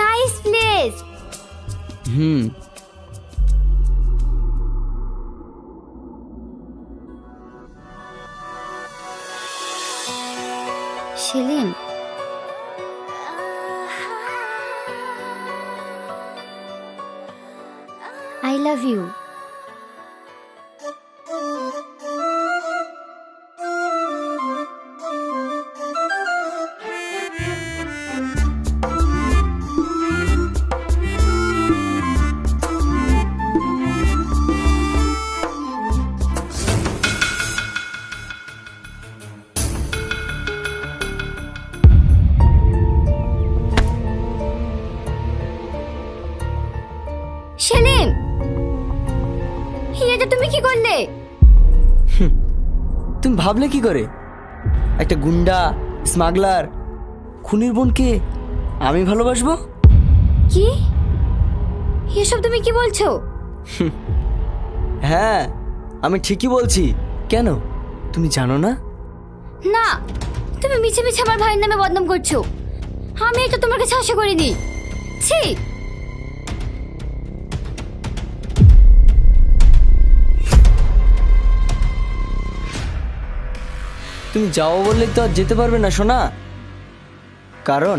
Nice place. Salim, I love you. Salim, এটা তুমি কি করলে? তুমি ভাবলে কি করে একটা গুন্ডা স্মাগলার খুনির বোনকে আমি ভালোবাসবো? কি এসব তুমি কি বলছো? হ্যাঁ, আমি ঠিকই বলছি। কেন, তুমি জানো না? না, তুমি মিছে মিছে আমার ভাইয়ের নামে বদনাম করছো। আমি এটা তোমার কাছে আশা করিনি। ছি। তুমি যাও বললে তো আর যেতে পারবে না সোনা, কারণ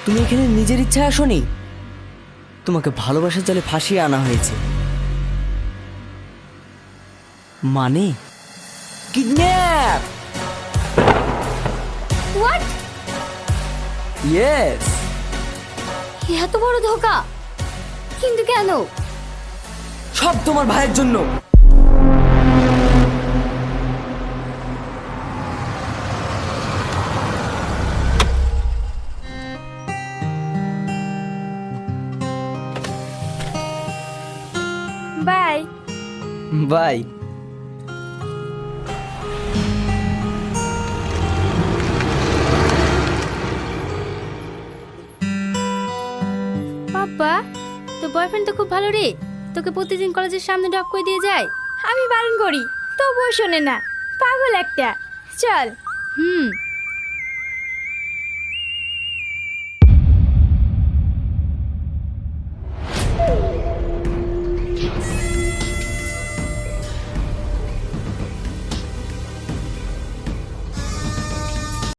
তুমি এখানে নিজের ইচ্ছা আসোনি, তোমাকে ভালোবাসার জালে ফাঁসিয়ে আনা হয়েছে। মানে কিডন্যাপ। হোয়াট? ইয়েস। এত বড় ধোকা, কিন্তু কেন? সব তোমার ভাইয়ের জন্য। বাই। বাই। পাপা, তোর বয়ফ্রেন্ড তো খুব ভালো রে, তোকে প্রতিদিন কলেজের সামনে ড্রপ করে দিয়ে যায়। আমি বারণ করি তবুও শোনে না, পাগল একটা। চল।